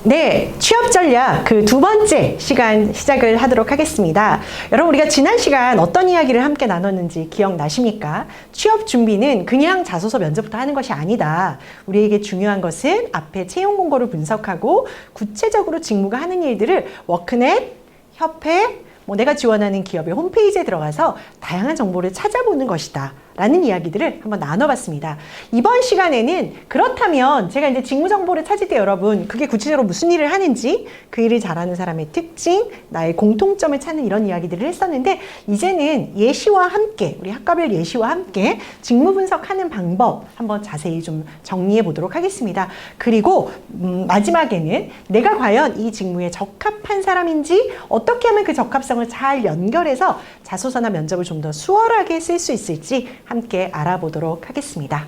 네, 취업 전략 그 두 번째 시간 시작을 하도록 하겠습니다. 여러분, 우리가 지난 시간 어떤 이야기를 함께 나눴는지 기억나십니까? 취업 준비는 그냥 자소서 면접부터 하는 것이 아니다. 우리에게 중요한 것은 앞에 채용 공고를 분석하고 구체적으로 직무가 하는 일들을 워크넷, 협회, 내가 지원하는 기업의 홈페이지에 들어가서 다양한 정보를 찾아보는 것이다 라는 이야기들을 한번 나눠봤습니다. 이번 시간에는 그렇다면 제가 이제 직무 정보를 찾을 때 여러분 그게 구체적으로 무슨 일을 하는지, 그 일을 잘하는 사람의 특징, 나의 공통점을 찾는 이런 이야기들을 했었는데, 이제는 예시와 함께, 우리 학과별 예시와 함께 직무 분석하는 방법 한번 자세히 좀 정리해 보도록 하겠습니다. 그리고 마지막에는 내가 과연 이 직무에 적합한 사람인지, 어떻게 하면 그 적합성을 잘 연결해서 자소서나 면접을 좀 더 수월하게 쓸 수 있을지 함께 알아보도록 하겠습니다.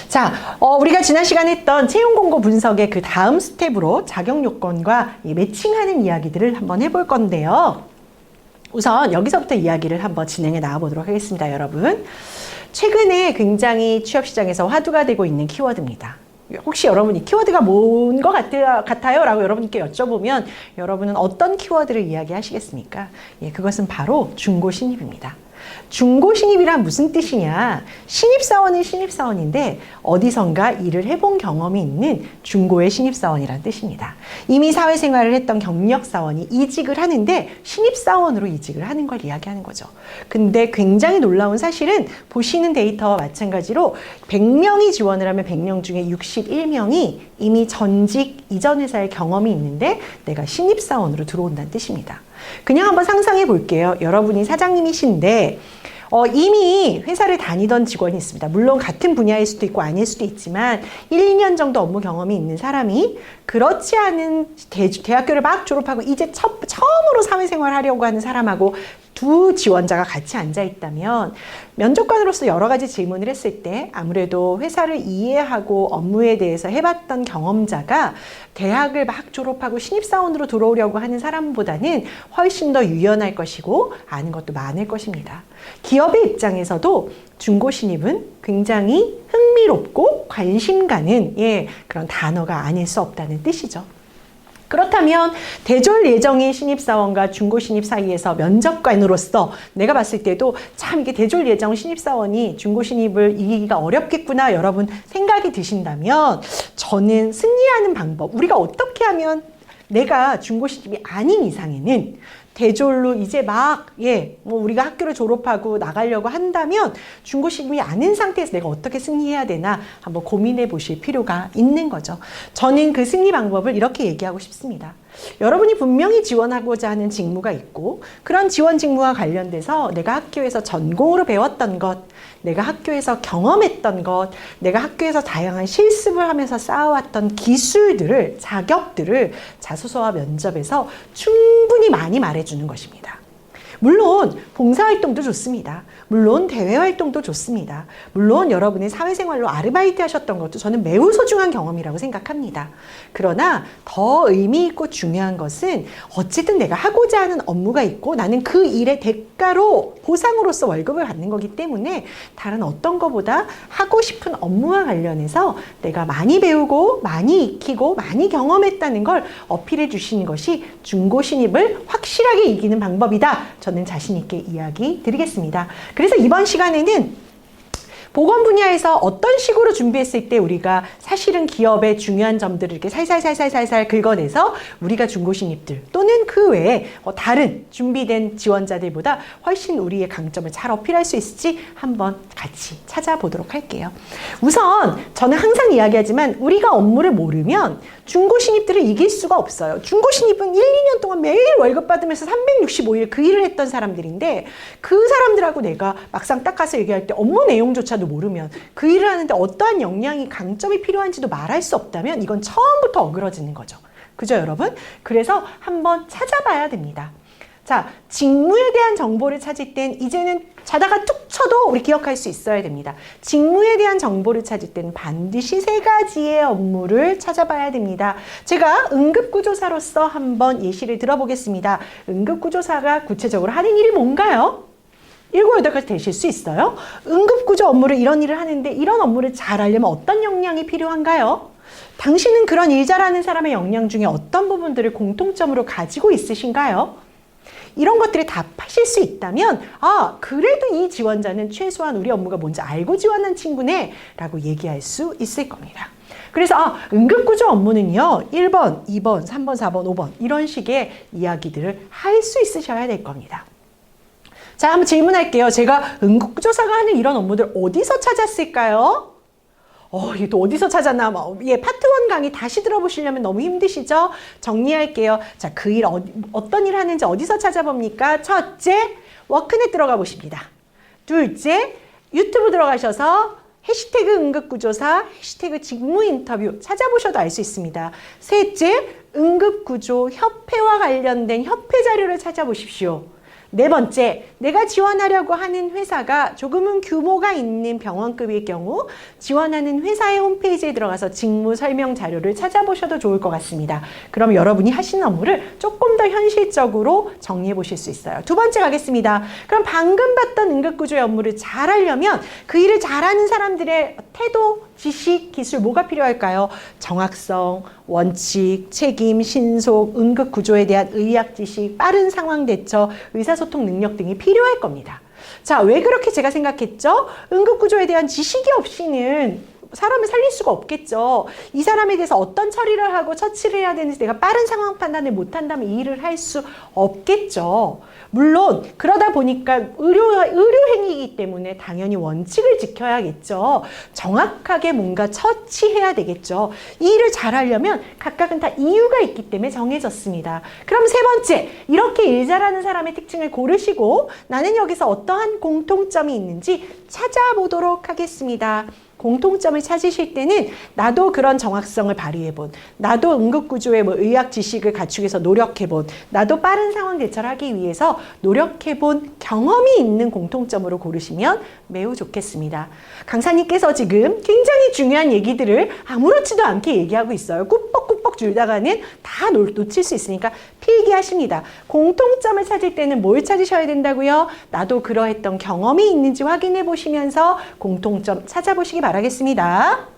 자, 우리가 지난 시간에 했던 채용 공고 분석의 그 다음 스텝으로 자격 요건과 매칭하는 이야기들을 한번 해볼 건데요. 우선 여기서부터 이야기를 한번 진행해 나가보도록 하겠습니다, 여러분. 최근에 굉장히 취업 시장에서 화두가 되고 있는 키워드입니다. 혹시 여러분이 키워드가 뭔 것 같아요? 라고 여러분께 여쭤보면 여러분은 어떤 키워드를 이야기하시겠습니까? 예, 그것은 바로 중고신입입니다. 중고신입이란 무슨 뜻이냐? 신입사원은 신입사원인데 어디선가 일을 해본 경험이 있는 중고의 신입사원이란 뜻입니다. 이미 사회생활을 했던 경력사원이 이직을 하는데 신입사원으로 이직을 하는 걸 이야기하는 거죠. 근데 굉장히 놀라운 사실은 보시는 데이터와 마찬가지로 100명이 지원을 하면 100명 중에 61명이 이미 전직 이전 회사의 경험이 있는데 내가 신입사원으로 들어온다는 뜻입니다. 그냥 한번 상상해 볼게요. 여러분이 사장님이신데 이미 회사를 다니던 직원이 있습니다. 물론 같은 분야일 수도 있고 아닐 수도 있지만 1, 2년 정도 업무 경험이 있는 사람이 그렇지 않은 대학교를 막 졸업하고 이제 처음으로 사회생활 하려고 하는 사람하고 두 지원자가 같이 앉아 있다면 면접관으로서 여러 가지 질문을 했을 때 아무래도 회사를 이해하고 업무에 대해서 해봤던 경험자가 대학을 막 졸업하고 신입사원으로 들어오려고 하는 사람보다는 훨씬 더 유연할 것이고 아는 것도 많을 것입니다. 기업의 입장에서도 중고신입은 굉장히 흥미롭고 관심 가는 그런 단어가 아닐 수 없다는 뜻이죠. 그렇다면 대졸 예정인 신입사원과 중고신입 사이에서 면접관으로서 내가 봤을 때도 참 이게 대졸 예정 신입사원이 중고신입을 이기기가 어렵겠구나 여러분 생각이 드신다면, 저는 승리하는 방법, 우리가 어떻게 하면 내가 중고신입이 아닌 이상에는 대졸로 이제 우리가 학교를 졸업하고 나가려고 한다면 중고신입이 아닌 상태에서 내가 어떻게 승리해야 되나 한번 고민해 보실 필요가 있는 거죠. 저는 그 승리 방법을 이렇게 얘기하고 싶습니다. 여러분이 분명히 지원하고자 하는 직무가 있고, 그런 지원 직무와 관련돼서 내가 학교에서 전공으로 배웠던 것, 내가 학교에서 경험했던 것, 내가 학교에서 다양한 실습을 하면서 쌓아왔던 기술들을, 자격들을 자소서와 면접에서 충분히 많이 말해주는 것입니다. 물론 봉사활동도 좋습니다. 물론 대외활동도 좋습니다. 물론 여러분이 사회생활로 아르바이트 하셨던 것도 저는 매우 소중한 경험이라고 생각합니다. 그러나 더 의미 있고 중요한 것은 어쨌든 내가 하고자 하는 업무가 있고 나는 그 일의 대가로 보상으로서 월급을 받는 거기 때문에 다른 어떤 것보다 하고 싶은 업무와 관련해서 내가 많이 배우고 많이 익히고 많이 경험했다는 걸 어필해 주시는 것이 중고신입을 확실하게 이기는 방법이다. 저는 자신 있게 이야기 드리겠습니다. 그래서 이번 시간에는 보건 분야에서 어떤 식으로 준비했을 때 우리가 사실은 기업의 중요한 점들을 이렇게 살살 긁어내서 우리가 중고신입들 또는 그 외에 다른 준비된 지원자들보다 훨씬 우리의 강점을 잘 어필할 수 있을지 한번 같이 찾아보도록 할게요. 우선 저는 항상 이야기하지만 우리가 업무를 모르면 중고신입들을 이길 수가 없어요. 중고신입은 1, 2년 동안 매일 월급 받으면서 365일 그 일을 했던 사람들인데, 그 사람들하고 내가 막상 딱 가서 얘기할 때 업무 내용조차도 모르면 그 일을 하는데 어떠한 역량이 강점이 필요한지도 말할 수 없다면 이건 처음부터 어그러지는 거죠. 그죠, 여러분? 그래서 한번 찾아봐야 됩니다. 자, 직무에 대한 정보를 찾을 땐 이제는 자다가 툭 쳐도 우리 기억할 수 있어야 됩니다. 직무에 대한 정보를 찾을 때는 반드시 3가지의 업무를 찾아봐야 됩니다. 제가 응급구조사로서 한번 예시를 들어보겠습니다. 응급구조사가 구체적으로 하는 일이 뭔가요? 7, 8가지 되실 수 있어요? 응급구조 업무를 이런 일을 하는데 이런 업무를 잘 하려면 어떤 역량이 필요한가요? 당신은 그런 일 잘하는 사람의 역량 중에 어떤 부분들을 공통점으로 가지고 있으신가요? 이런 것들에 답하실 수 있다면 그래도 이 지원자는 최소한 우리 업무가 뭔지 알고 지원한 친구네 라고 얘기할 수 있을 겁니다. 그래서 응급구조 업무는요 1번, 2번, 3번, 4번, 5번 이런 식의 이야기들을 할 수 있으셔야 될 겁니다. 자, 한번 질문할게요. 제가 응급구조사가 하는 이런 업무들 어디서 찾았을까요? 이게 또 어디서 찾았나? 파트 1 강의 다시 들어보시려면 너무 힘드시죠? 정리할게요. 자, 그 일 어떤 일 하는지 어디서 찾아봅니까? 첫째, 워크넷 들어가 보십니다. 둘째, 유튜브 들어가셔서 해시태그 응급구조사, 해시태그 직무 인터뷰 찾아보셔도 알 수 있습니다. 셋째, 응급구조 협회와 관련된 협회 자료를 찾아보십시오. 네 번째, 내가 지원하려고 하는 회사가 조금은 규모가 있는 병원급일 경우 지원하는 회사의 홈페이지에 들어가서 직무 설명 자료를 찾아보셔도 좋을 것 같습니다. 그럼 여러분이 하시는 업무를 조금 더 현실적으로 정리해 보실 수 있어요. 두 번째 가겠습니다. 그럼 방금 봤던 응급구조의 업무를 잘하려면 그 일을 잘하는 사람들의 태도, 지식, 기술 뭐가 필요할까요? 정확성, 원칙, 책임, 신속, 응급구조에 대한 의학 지식, 빠른 상황 대처, 의사소통 능력 등이 필요할 겁니다. 자, 왜 그렇게 제가 생각했죠? 응급구조에 대한 지식이 없이는 사람을 살릴 수가 없겠죠. 이 사람에 대해서 어떤 처리를 하고 처치를 해야 되는지 내가 빠른 상황 판단을 못한다면 이 일을 할 수 없겠죠. 물론 그러다 보니까 의료행위이기 때문에 당연히 원칙을 지켜야겠죠. 정확하게 뭔가 처치해야 되겠죠. 이 일을 잘하려면 각각은 다 이유가 있기 때문에 정해졌습니다. 그럼 세 번째, 이렇게 일 잘하는 사람의 특징을 고르시고 나는 여기서 어떠한 공통점이 있는지 찾아보도록 하겠습니다. 공통점을 찾으실 때는 나도 그런 정확성을 발휘해본, 나도 응급구조의 의학 지식을 갖추기 위해서 노력해본, 나도 빠른 상황 대처를 하기 위해서 노력해본 경험이 있는 공통점으로 고르시면 매우 좋겠습니다. 강사님께서 지금 굉장히 중요한 얘기들을 아무렇지도 않게 얘기하고 있어요. 꾸벅꾸벅 줄다가는 다 놓칠 수 있으니까 필기하십니다. 공통점을 찾을 때는 뭘 찾으셔야 된다고요? 나도 그러했던 경험이 있는지 확인해 보시면서 공통점 찾아보시기 바라겠습니다.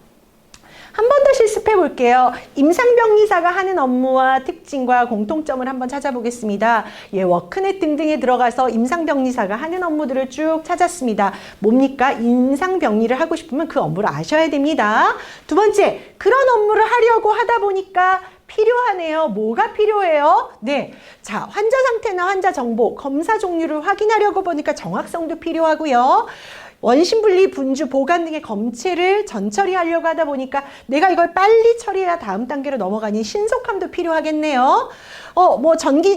한 번 더 실습해 볼게요. 임상병리사가 하는 업무와 특징과 공통점을 한번 찾아보겠습니다. 워크넷 등등에 들어가서 임상병리사가 하는 업무들을 쭉 찾았습니다. 뭡니까? 임상병리를 하고 싶으면 그 업무를 아셔야 됩니다. 두 번째, 그런 업무를 하려고 하다 보니까 필요하네요. 뭐가 필요해요? 네. 자, 환자 상태나 환자 정보, 검사 종류를 확인하려고 보니까 정확성도 필요하고요. 원심분리, 분주, 보관 등의 검체를 전처리하려고 하다 보니까 내가 이걸 빨리 처리해야 다음 단계로 넘어가니 신속함도 필요하겠네요.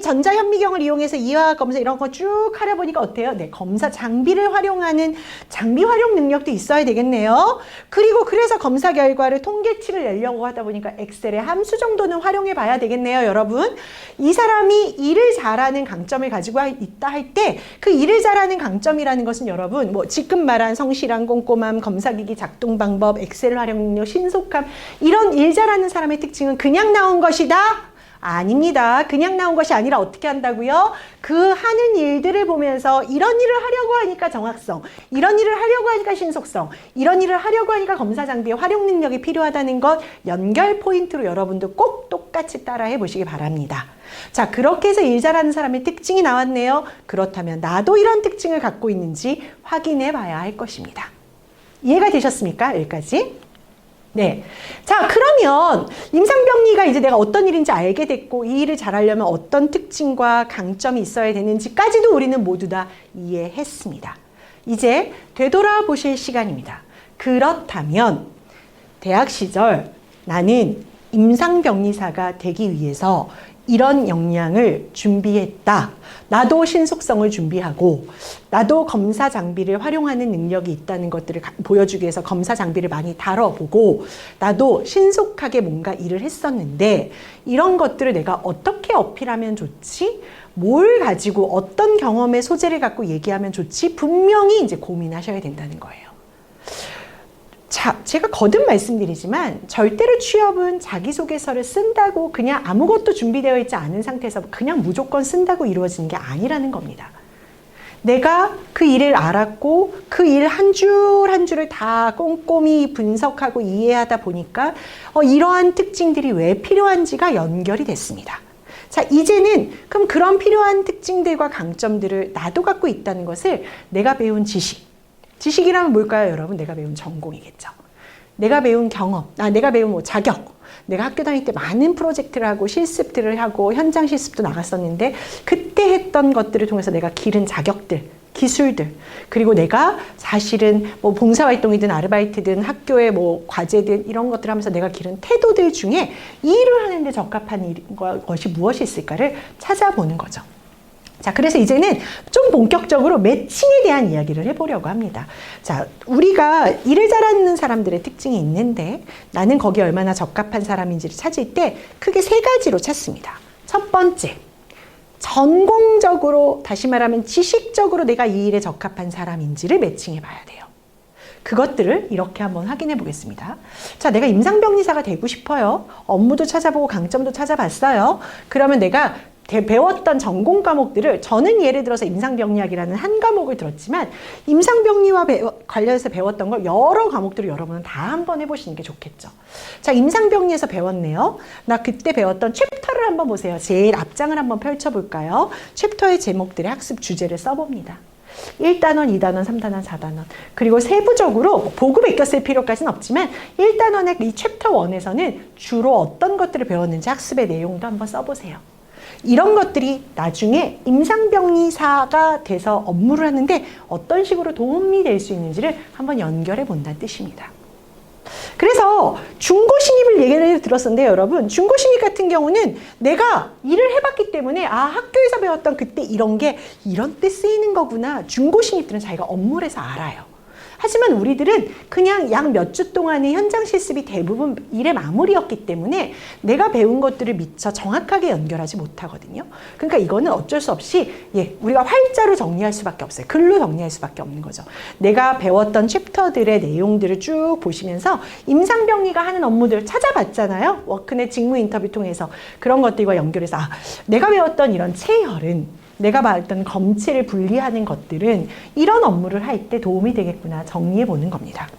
전자현미경을 이용해서 이화학 검사 이런 거 쭉 하려 보니까 어때요? 네, 검사 장비를 활용하는 장비 활용 능력도 있어야 되겠네요. 그리고 그래서 검사 결과를 통계치를 내려고 하다 보니까 엑셀의 함수 정도는 활용해 봐야 되겠네요, 여러분. 이 사람이 일을 잘하는 강점을 가지고 있다 할 때 그 일을 잘하는 강점이라는 것은 여러분, 지금 말한 성실함, 꼼꼼함, 검사기기 작동 방법, 엑셀 활용 능력, 신속함 이런 일 잘하는 사람의 특징은 그냥 나온 것이다? 아닙니다. 그냥 나온 것이 아니라 어떻게 한다고요? 그 하는 일들을 보면서 이런 일을 하려고 하니까 정확성, 이런 일을 하려고 하니까 신속성, 이런 일을 하려고 하니까 검사 장비의 활용 능력이 필요하다는 것 연결 포인트로 여러분도 꼭 똑같이 따라해 보시기 바랍니다. 자, 그렇게 해서 일 잘하는 사람의 특징이 나왔네요. 그렇다면 나도 이런 특징을 갖고 있는지 확인해 봐야 할 것입니다. 이해가 되셨습니까? 여기까지? 네. 자, 그러면 임상병리가 이제 내가 어떤 일인지 알게 됐고 이 일을 잘하려면 어떤 특징과 강점이 있어야 되는지까지도 우리는 모두 다 이해했습니다. 이제 되돌아보실 시간입니다. 그렇다면 대학 시절 나는 임상병리사가 되기 위해서 이런 역량을 준비했다. 나도 신속성을 준비하고 나도 검사 장비를 활용하는 능력이 있다는 것들을 보여주기 위해서 검사 장비를 많이 다뤄보고 나도 신속하게 뭔가 일을 했었는데 이런 것들을 내가 어떻게 어필하면 좋지? 뭘 가지고 어떤 경험의 소재를 갖고 얘기하면 좋지? 분명히 이제 고민하셔야 된다는 거예요. 자, 제가 거듭 말씀드리지만 절대로 취업은 자기소개서를 쓴다고 그냥 아무것도 준비되어 있지 않은 상태에서 그냥 무조건 쓴다고 이루어지는 게 아니라는 겁니다. 내가 그 일을 알았고 그 일 한 줄 한 줄을 다 꼼꼼히 분석하고 이해하다 보니까 이러한 특징들이 왜 필요한지가 연결이 됐습니다. 자, 이제는 그럼 그런 필요한 특징들과 강점들을 나도 갖고 있다는 것을 내가 배운 지식이라면 뭘까요, 여러분? 내가 배운 전공이겠죠. 내가 배운 경험, 내가 배운 뭐 자격, 내가 학교 다닐 때 많은 프로젝트를 하고 실습들을 하고 현장 실습도 나갔었는데 그때 했던 것들을 통해서 내가 기른 자격들, 기술들, 그리고 내가 사실은 뭐 봉사활동이든 아르바이트든 학교의 뭐 과제든 이런 것들 하면서 내가 기른 태도들 중에 이 일을 하는데 적합한 것이 무엇이 있을까를 찾아보는 거죠. 자, 그래서 이제는 좀 본격적으로 매칭에 대한 이야기를 해보려고 합니다. 자, 우리가 일을 잘하는 사람들의 특징이 있는데 나는 거기에 얼마나 적합한 사람인지를 찾을 때 크게 세 가지로 찾습니다. 첫 번째, 전공적으로, 다시 말하면 지식적으로 내가 이 일에 적합한 사람인지를 매칭해 봐야 돼요. 그것들을 이렇게 한번 확인해 보겠습니다. 자, 내가 임상병리사가 되고 싶어요. 업무도 찾아보고 강점도 찾아봤어요. 그러면 내가 배웠던 전공 과목들을, 저는 예를 들어서 임상병리학이라는 한 과목을 들었지만 임상병리와 관련해서 배웠던 걸 여러 과목들을 여러분은 다 한번 해보시는 게 좋겠죠. 자, 임상병리에서 배웠네요. 나 그때 배웠던 챕터를 한번 보세요. 제일 앞장을 한번 펼쳐볼까요? 챕터의 제목들의 학습 주제를 써봅니다. 1단원, 2단원, 3단원, 4단원. 그리고 세부적으로 보고 베꼈을 필요까지는 없지만 1단원의 이 챕터 1에서는 주로 어떤 것들을 배웠는지 학습의 내용도 한번 써보세요. 이런 것들이 나중에 임상병리사가 돼서 업무를 하는데 어떤 식으로 도움이 될 수 있는지를 한번 연결해 본다는 뜻입니다. 그래서 중고신입을 얘기를 들었었는데 여러분, 중고신입 같은 경우는 내가 일을 해봤기 때문에 학교에서 배웠던 그때 이런 게 이런 때 쓰이는 거구나. 중고신입들은 자기가 업무를 해서 알아요. 하지만 우리들은 그냥 약 몇 주 동안의 현장 실습이 대부분 일의 마무리였기 때문에 내가 배운 것들을 미처 정확하게 연결하지 못하거든요. 그러니까 이거는 어쩔 수 없이 우리가 활자로 정리할 수밖에 없어요. 글로 정리할 수밖에 없는 거죠. 내가 배웠던 챕터들의 내용들을 쭉 보시면서 임상병리가 하는 업무들 찾아봤잖아요. 워크넷 직무 인터뷰 통해서 그런 것들과 연결해서 내가 배웠던 이런 체혈은, 내가 봤던 검체를 분리하는 것들은 이런 업무를 할 때 도움이 되겠구나 정리해 보는 겁니다.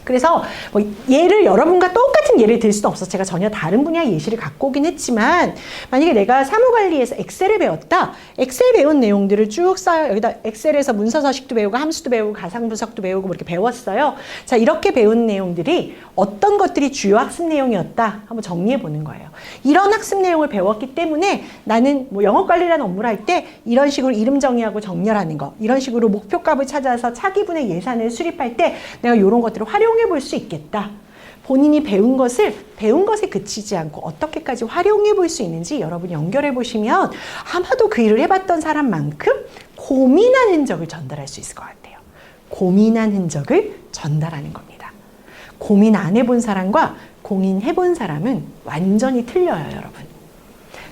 그래서 뭐 예를 여러분과 똑같은 예를 들 수는 없어서 제가 전혀 다른 분야의 예시를 갖고 오긴 했지만, 만약에 내가 사무관리에서 엑셀을 배웠다. 엑셀 배운 내용들을 쭉 써요. 여기다 엑셀에서 문서 서식도 배우고 함수도 배우고 가상 분석도 배우고 뭐 이렇게 배웠어요. 자, 이렇게 배운 내용들이 어떤 것들이 주요 학습 내용이었다 한번 정리해 보는 거예요. 이런 학습 내용을 배웠기 때문에 나는 뭐 영업관리라는 업무를 할 때 이런 식으로 이름 정의하고 정렬하는 거, 이런 식으로 목표값을 찾아서 차기분의 예산을 수립할 때 내가 이런 것들을 활용해 볼 수 있겠다. 본인이 배운 것에 그치지 않고 어떻게까지 활용해 볼 수 있는지 여러분이 연결해 보시면 아마도 그 일을 해봤던 사람만큼 고민한 흔적을 전달할 수 있을 것 같아요. 고민한 흔적을 전달하는 겁니다. 고민 안 해본 사람과 고민해본 사람은 완전히 틀려요, 여러분.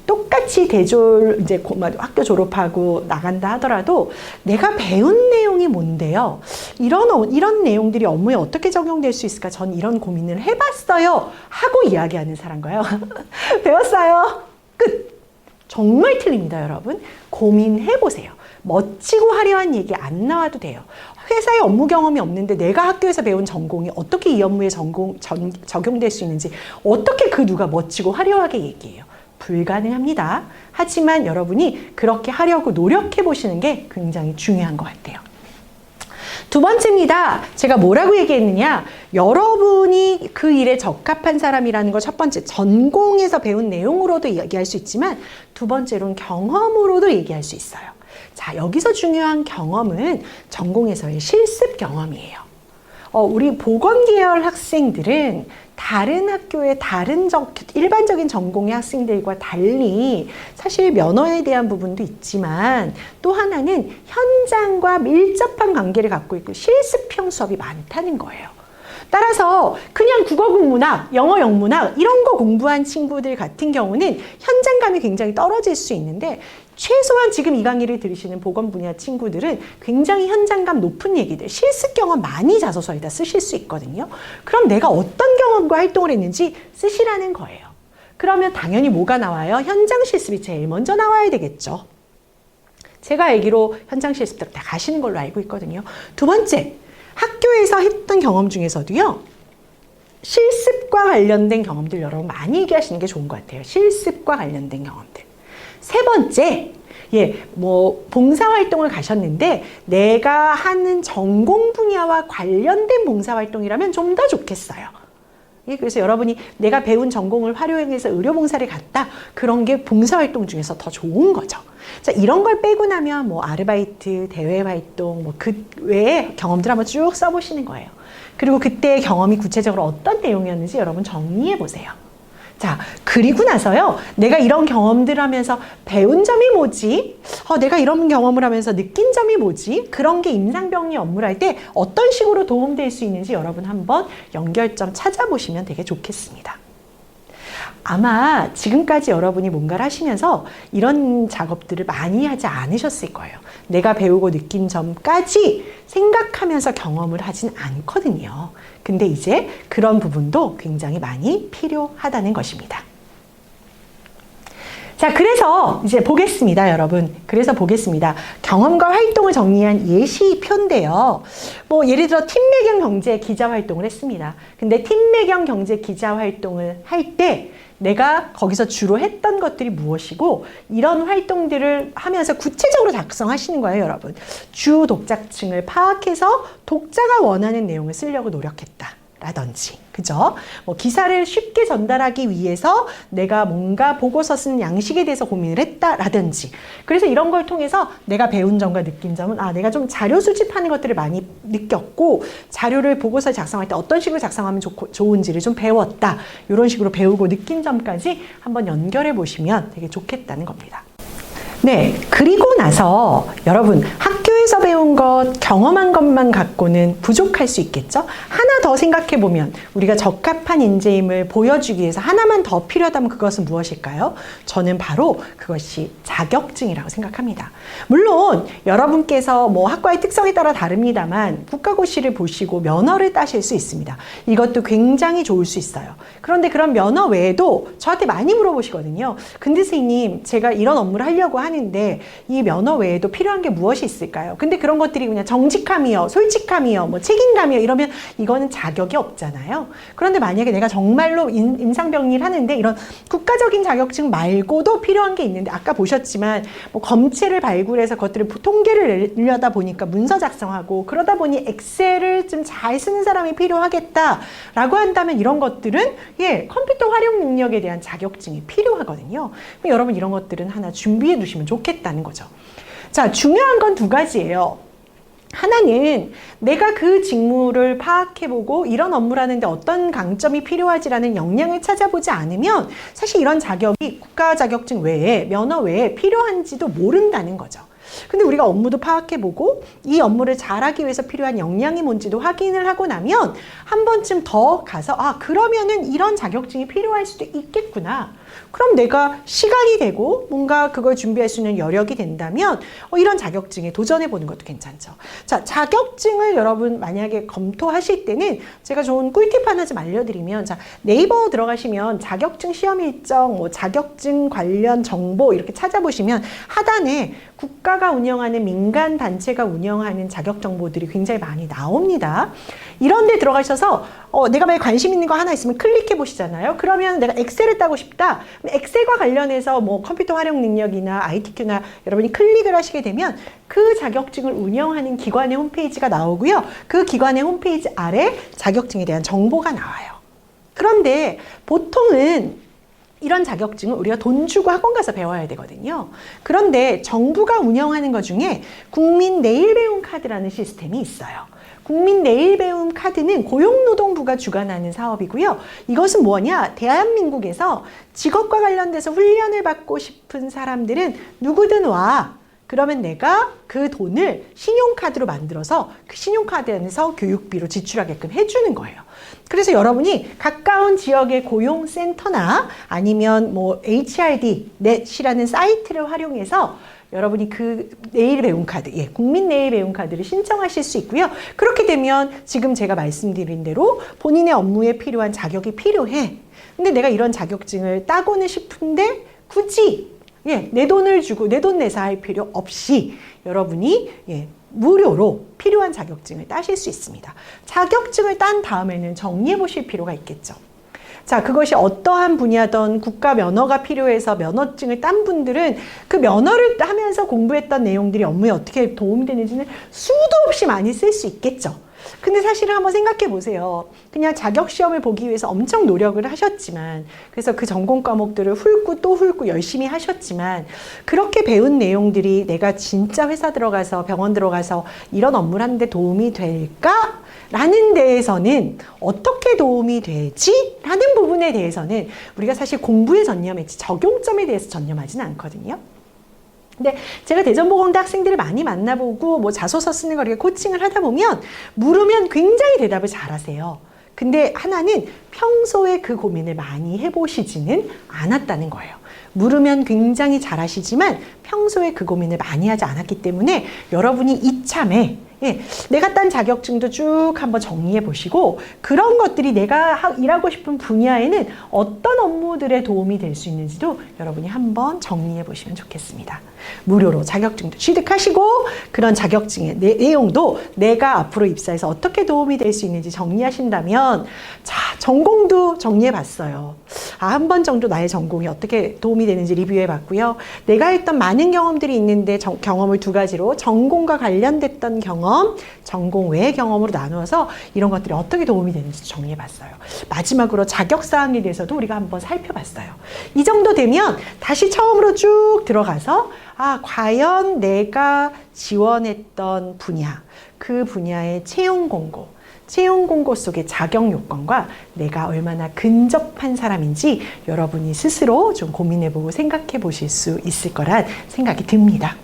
똑같이 이제 학교 졸업하고 나간다 하더라도 내가 배운 내용이 뭔데요? 이런 내용들이 업무에 어떻게 적용될 수 있을까? 전 이런 고민을 해봤어요. 하고 이야기하는 사람과요. 배웠어요. 끝. 정말 틀립니다, 여러분. 고민해보세요. 멋지고 화려한 얘기 안 나와도 돼요. 회사에 업무 경험이 없는데 내가 학교에서 배운 전공이 어떻게 이 업무에 적용될 수 있는지 어떻게 그 누가 멋지고 화려하게 얘기해요. 불가능합니다. 하지만 여러분이 그렇게 하려고 노력해 보시는 게 굉장히 중요한 것 같아요. 두 번째입니다. 제가 뭐라고 얘기했느냐? 여러분이 그 일에 적합한 사람이라는 걸 첫 번째, 전공에서 배운 내용으로도 얘기할 수 있지만 두 번째로는 경험으로도 얘기할 수 있어요. 자, 여기서 중요한 경험은 전공에서의 실습 경험이에요. 우리 보건계열 학생들은 다른 학교의 일반적인 전공의 학생들과 달리 사실 면허에 대한 부분도 있지만 또 하나는 현장과 밀접한 관계를 갖고 있고 실습형 수업이 많다는 거예요. 따라서 그냥 국어 국문학, 영어 영문학 이런 거 공부한 친구들 같은 경우는 현장감이 굉장히 떨어질 수 있는데 최소한 지금 이 강의를 들으시는 보건 분야 친구들은 굉장히 현장감 높은 얘기들, 실습 경험 많이 자소서에다 쓰실 수 있거든요. 그럼 내가 어떤 경험과 활동을 했는지 쓰시라는 거예요. 그러면 당연히 뭐가 나와요? 현장 실습이 제일 먼저 나와야 되겠죠. 제가 알기로 현장 실습들 다 가시는 걸로 알고 있거든요. 두 번째, 학교에서 했던 경험 중에서도요. 실습과 관련된 경험들 여러분 많이 얘기하시는 게 좋은 것 같아요. 실습과 관련된 경험들. 세 번째, 봉사활동을 가셨는데 내가 하는 전공 분야와 관련된 봉사활동이라면 좀 더 좋겠어요. 그래서 여러분이 내가 배운 전공을 활용해서 의료봉사를 갔다. 그런 게 봉사활동 중에서 더 좋은 거죠. 자, 이런 걸 빼고 나면 아르바이트, 대외활동, 그 외에 경험들 한번 쭉 써보시는 거예요. 그리고 그때의 경험이 구체적으로 어떤 내용이었는지 여러분 정리해 보세요. 자, 그리고 나서요, 내가 이런 경험들을 하면서 배운 점이 뭐지? 내가 이런 경험을 하면서 느낀 점이 뭐지? 그런 게 임상병리 업무를 할 때 어떤 식으로 도움될 수 있는지 여러분 한번 연결점 찾아보시면 되게 좋겠습니다. 아마 지금까지 여러분이 뭔가를 하시면서 이런 작업들을 많이 하지 않으셨을 거예요. 내가 배우고 느낀 점까지 생각하면서 경험을 하진 않거든요. 근데 이제 그런 부분도 굉장히 많이 필요하다는 것입니다. 자, 그래서 이제 보겠습니다, 여러분. 그래서 보겠습니다. 경험과 활동을 정리한 예시표인데요. 예를 들어 팀 매경 경제 기자 활동을 했습니다. 근데 팀 매경 경제 기자 활동을 할 때 내가 거기서 주로 했던 것들이 무엇이고 이런 활동들을 하면서 구체적으로 작성하시는 거예요, 여러분. 주 독자층을 파악해서 독자가 원하는 내용을 쓰려고 노력했다. 라든지, 그죠? 기사를 쉽게 전달하기 위해서 내가 뭔가 보고서 쓴 양식에 대해서 고민을 했다라든지. 그래서 이런 걸 통해서 내가 배운 점과 느낀 점은 내가 좀 자료 수집하는 것들을 많이 느꼈고 자료를 보고서 작성할 때 어떤 식으로 작성하면 좋은지를 좀 배웠다. 이런 식으로 배우고 느낀 점까지 한번 연결해 보시면 되게 좋겠다는 겁니다. 네, 그리고 나서 여러분 학교에서 배운 것, 경험한 것만 갖고는 부족할 수 있겠죠? 하나 더 생각해 보면 우리가 적합한 인재임을 보여주기 위해서 하나만 더 필요하다면 그것은 무엇일까요? 저는 바로 그것이 자격증이라고 생각합니다. 물론 여러분께서 학과의 특성에 따라 다릅니다만 국가고시를 보시고 면허를 따실 수 있습니다. 이것도 굉장히 좋을 수 있어요. 그런데 그런 면허 외에도 저한테 많이 물어보시거든요. 근데 선생님, 제가 이런 업무를 하려고 하는데 이 면허 외에도 필요한 게 무엇이 있을까요? 근데 그런 것들이 그냥 정직함이요, 솔직함이요, 책임감이요 이러면 이거는 자격이 없잖아요. 그런데 만약에 내가 정말로 임상병리를 하는데 이런 국가적인 자격증 말고도 필요한 게 있는데 아까 보셨지만 검체를 발굴해서 그것들을 통계를 내려다 보니까 문서 작성하고 그러다 보니 엑셀을 좀 잘 쓰는 사람이 필요하겠다라고 한다면 이런 것들은 컴퓨터 활용 능력에 대한 자격증이 필요하거든요. 여러분 이런 것들은 하나 준비해 두시면 좋겠다는 거죠. 자, 중요한 건 두 가지예요. 하나는 내가 그 직무를 파악해보고 이런 업무를 하는데 어떤 강점이 필요하지라는 역량을 찾아보지 않으면 사실 이런 자격이 국가 자격증 외에 면허 외에 필요한지도 모른다는 거죠. 근데 우리가 업무도 파악해보고 이 업무를 잘하기 위해서 필요한 역량이 뭔지도 확인을 하고 나면 한 번쯤 더 가서 그러면은 이런 자격증이 필요할 수도 있겠구나. 그럼 내가 시간이 되고 뭔가 그걸 준비할 수 있는 여력이 된다면 이런 자격증에 도전해보는 것도 괜찮죠. 자, 자격증을 여러분 만약에 검토하실 때는 제가 좋은 꿀팁 하나 좀 알려드리면 자, 네이버 들어가시면 자격증 시험 일정, 자격증 관련 정보 이렇게 찾아보시면 하단에 국가가 운영하는 민간 단체가 운영하는 자격 정보들이 굉장히 많이 나옵니다. 이런 데 들어가셔서 내가 만약 관심 있는 거 하나 있으면 클릭해 보시잖아요. 그러면 내가 엑셀을 따고 싶다. 엑셀과 관련해서 컴퓨터 활용 능력이나 ITQ나 여러분이 클릭을 하시게 되면 그 자격증을 운영하는 기관의 홈페이지가 나오고요. 그 기관의 홈페이지 아래 자격증에 대한 정보가 나와요. 그런데 보통은 이런 자격증은 우리가 돈 주고 학원 가서 배워야 되거든요. 그런데 정부가 운영하는 것 중에 국민 내일 배움 카드라는 시스템이 있어요. 국민 내일 배움 카드는 고용노동부가 주관하는 사업이고요. 이것은 뭐냐? 대한민국에서 직업과 관련돼서 훈련을 받고 싶은 사람들은 누구든 와. 그러면 내가 그 돈을 신용카드로 만들어서 그 신용카드 안에서 교육비로 지출하게끔 해주는 거예요. 그래서 여러분이 가까운 지역의 고용센터나 아니면 HRD 넷이라는 사이트를 활용해서 여러분이 그 내일 배움 카드, 국민 내일 배움 카드를 신청하실 수 있고요. 그렇게 되면 지금 제가 말씀드린 대로 본인의 업무에 필요한 자격이 필요해. 근데 내가 이런 자격증을 따고는 싶은데 굳이 내 돈을 주고 내 돈 내서 할 필요 없이 여러분이 무료로 필요한 자격증을 따실 수 있습니다. 자격증을 딴 다음에는 정리해 보실 필요가 있겠죠. 자, 그것이 어떠한 분야든 국가 면허가 필요해서 면허증을 딴 분들은 그 면허를 하면서 공부했던 내용들이 업무에 어떻게 도움이 되는지는 수도 없이 많이 쓸 수 있겠죠. 근데 사실은 한번 생각해 보세요. 그냥 자격시험을 보기 위해서 엄청 노력을 하셨지만, 그래서 그 전공 과목들을 훑고 또 훑고 열심히 하셨지만, 그렇게 배운 내용들이 내가 진짜 회사 들어가서 병원 들어가서 이런 업무를 하는데 도움이 될까? 라는 데에서는 어떻게 도움이 되지? 라는 부분에 대해서는 우리가 사실 공부에 전념했지 적용점에 대해서 전념하지는 않거든요. 근데 제가 대전보건대 학생들을 많이 만나보고 뭐 자소서 쓰는 거 이렇게 코칭을 하다 보면 물으면 굉장히 대답을 잘하세요. 근데 하나는 평소에 그 고민을 많이 해보시지는 않았다는 거예요. 물으면 굉장히 잘하시지만 평소에 그 고민을 많이 하지 않았기 때문에 여러분이 이참에 내가 딴 자격증도 쭉 한번 정리해 보시고 그런 것들이 내가 일하고 싶은 분야에는 어떤 업무들에 도움이 될 수 있는지도 여러분이 한번 정리해 보시면 좋겠습니다. 무료로 자격증도 취득하시고 그런 자격증의 내용도 내가 앞으로 입사해서 어떻게 도움이 될 수 있는지 정리하신다면, 자, 전공도 정리해 봤어요. 한 번 정도 나의 전공이 어떻게 도움이 되는지 리뷰해 봤고요. 내가 했던 많은 경험들이 있는데 경험을 두 가지로 전공과 관련됐던 경험, 전공 외의 경험으로 나누어서 이런 것들이 어떻게 도움이 되는지 정리해 봤어요. 마지막으로 자격사항에 대해서도 우리가 한번 살펴봤어요. 이 정도 되면 다시 처음으로 쭉 들어가서 과연 내가 지원했던 분야, 그 분야의 채용 공고 속의 자격 요건과 내가 얼마나 근접한 사람인지 여러분이 스스로 좀 고민해보고 생각해 보실 수 있을 거란 생각이 듭니다.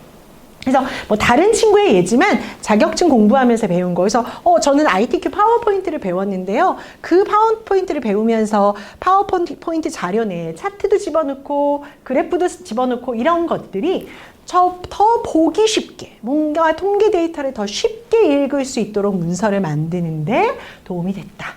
그래서 뭐 다른 친구의 예지만 자격증 공부하면서 배운 거에서 저는 ITQ 파워포인트를 배웠는데요. 그 파워포인트를 배우면서 파워포인트 자료 내에 차트도 집어넣고 그래프도 집어넣고 이런 것들이 더 보기 쉽게 뭔가 통계 데이터를 더 쉽게 읽을 수 있도록 문서를 만드는데 도움이 됐다.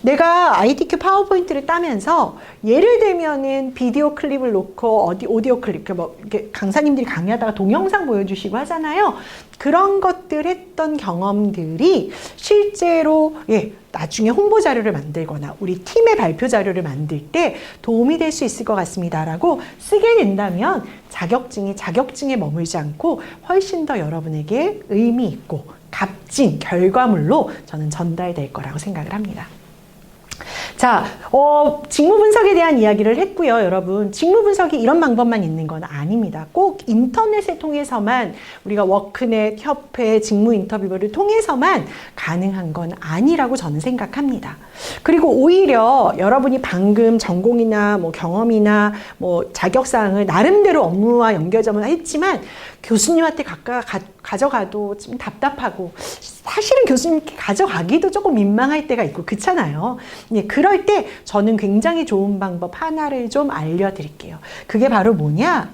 내가 ITQ 파워포인트를 따면서 예를 들면은 비디오 클립을 놓고 오디오 클립, 이렇게 강사님들이 강의하다가 동영상 보여주시고 하잖아요. 그런 것들 했던 경험들이 실제로 나중에 홍보 자료를 만들거나 우리 팀의 발표 자료를 만들 때 도움이 될 수 있을 것 같습니다라고 쓰게 된다면 자격증에 머물지 않고 훨씬 더 여러분에게 의미 있고 값진 결과물로 저는 전달될 거라고 생각을 합니다. 자, 직무 분석에 대한 이야기를 했고요, 여러분. 직무 분석이 이런 방법만 있는 건 아닙니다. 꼭 인터넷을 통해서만 우리가 워크넷, 협회, 직무 인터뷰를 통해서만 가능한 건 아니라고 저는 생각합니다. 그리고 오히려 여러분이 방금 전공이나 뭐 경험이나 뭐 자격사항을 나름대로 업무와 연결점을 했지만 교수님한테 가져가도 좀 답답하고 사실은 교수님께 가져가기도 조금 민망할 때가 있고 그렇잖아요. 그럴 때 저는 굉장히 좋은 방법 하나를 좀 알려드릴게요. 그게 바로 뭐냐?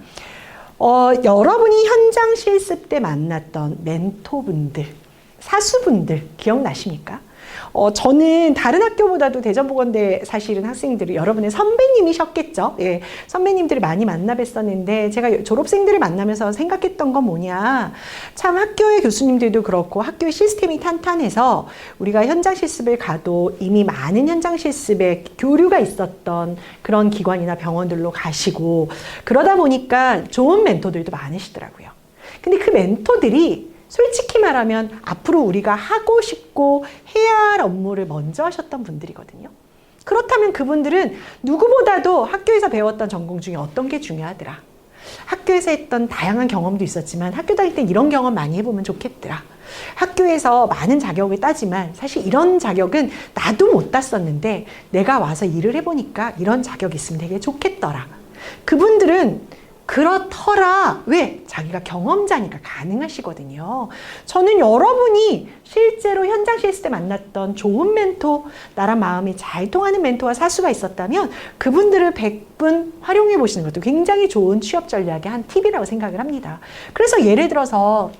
여러분이 현장 실습 때 만났던 멘토분들, 사수분들 기억나십니까? 저는 다른 학교보다도 대전보건대 사실은 학생들이 여러분의 선배님이셨겠죠. 선배님들을 많이 만나 뵀었는데 제가 졸업생들을 만나면서 생각했던 건 뭐냐. 참 학교의 교수님들도 그렇고 학교의 시스템이 탄탄해서 우리가 현장 실습을 가도 이미 많은 현장 실습에 교류가 있었던 그런 기관이나 병원들로 가시고 그러다 보니까 좋은 멘토들도 많으시더라고요. 근데 그 멘토들이 솔직히 말하면 앞으로 우리가 하고 싶고 해야 할 업무를 먼저 하셨던 분들이거든요. 그렇다면 그분들은 누구보다도 학교에서 배웠던 전공 중에 어떤 게 중요하더라. 학교에서 했던 다양한 경험도 있었지만 학교 다닐 때 이런 경험 많이 해보면 좋겠더라. 학교에서 많은 자격을 따지만 사실 이런 자격은 나도 못 땄었는데 내가 와서 일을 해보니까 이런 자격이 있으면 되게 좋겠더라. 그분들은 그렇더라. 왜? 자기가 경험자니까 가능하시거든요. 저는 여러분이 실제로 현장 실습 때 만났던 좋은 멘토, 나랑 마음이 잘 통하는 멘토와 사수가 있었다면 그분들을 100분 활용해 보시는 것도 굉장히 좋은 취업 전략의 한 팁이라고 생각을 합니다. 그래서 예를 들어서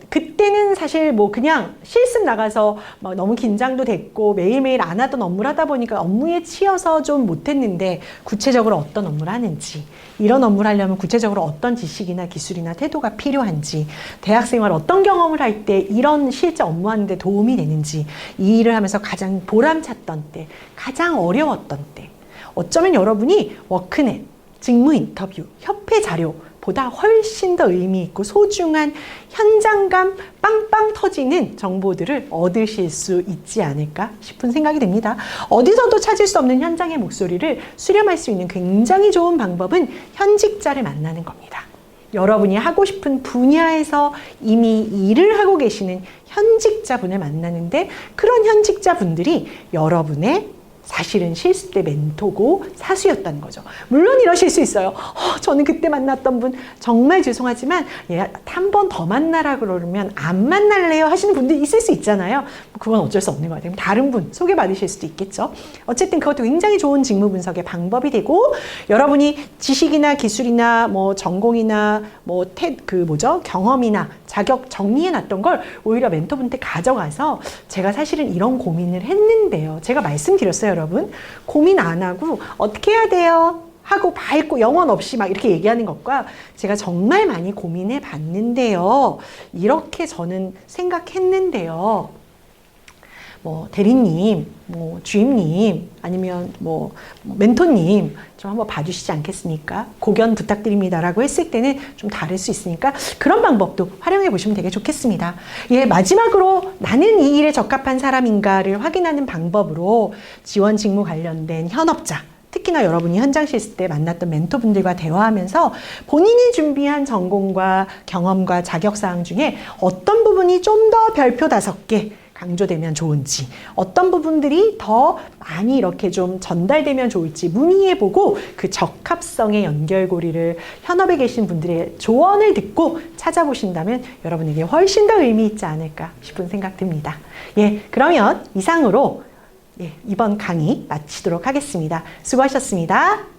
그때는 사실 뭐 그냥 실습 나가서 막 너무 긴장도 됐고 매일매일 안 하던 업무를 하다 보니까 업무에 치여서 좀 못했는데 구체적으로 어떤 업무를 하는지, 이런 업무를 하려면 구체적으로 어떤 지식이나 기술이나 태도가 필요한지, 대학생활 어떤 경험을 할 때 이런 실제 업무하는 데 도움이 되는지, 이 일을 하면서 가장 보람찼던 때, 가장 어려웠던 때, 어쩌면 여러분이 워크넷, 직무 인터뷰, 협회 자료 보다 훨씬 더 의미 있고 소중한 현장감 빵빵 터지는 정보들을 얻으실 수 있지 않을까 싶은 생각이 듭니다. 어디서도 찾을 수 없는 현장의 목소리를 수렴할 수 있는 굉장히 좋은 방법은 현직자를 만나는 겁니다. 여러분이 하고 싶은 분야에서 이미 일을 하고 계시는 현직자분을 만나는데, 그런 현직자분들이 여러분의 사실은 실습 때 멘토고 사수였다는 거죠. 물론 이러실 수 있어요. 저는 그때 만났던 분 정말 죄송하지만 한 번 더 만나라 그러면 안 만날래요 하시는 분들이 있을 수 있잖아요. 그건 어쩔 수 없는 것 같아요. 다른 분 소개받으실 수도 있겠죠. 어쨌든 그것도 굉장히 좋은 직무 분석의 방법이 되고, 여러분이 지식이나 기술이나 뭐 전공이나 뭐 경험이나 자격 정리해 놨던 걸 오히려 멘토분한테 가져가서, 제가 사실은 이런 고민을 했는데요, 제가 말씀드렸어요. 여러분, 고민 안 하고 어떻게 해야 돼요? 하고 밝고 영혼 없이 막 이렇게 얘기하는 것과, 제가 정말 많이 고민해 봤는데요, 이렇게 저는 생각했는데요, 뭐 대리님, 뭐 주임님, 아니면 뭐 멘토님 좀 한번 봐주시지 않겠습니까? 고견 부탁드립니다라고 했을 때는 좀 다를 수 있으니까 그런 방법도 활용해 보시면 되게 좋겠습니다. 예, 마지막으로 나는 이 일에 적합한 사람인가를 확인하는 방법으로 지원 직무 관련된 현업자, 특히나 여러분이 현장 실습 때 만났던 멘토분들과 대화하면서 본인이 준비한 전공과 경험과 자격사항 중에 어떤 부분이 좀 더 별표 5개 강조되면 좋은지, 어떤 부분들이 더 많이 이렇게 좀 전달되면 좋을지 문의해보고, 그 적합성의 연결고리를 현업에 계신 분들의 조언을 듣고 찾아보신다면 여러분에게 훨씬 더 의미 있지 않을까 싶은 생각 듭니다. 예, 그러면 이상으로 이번 강의 마치도록 하겠습니다. 수고하셨습니다.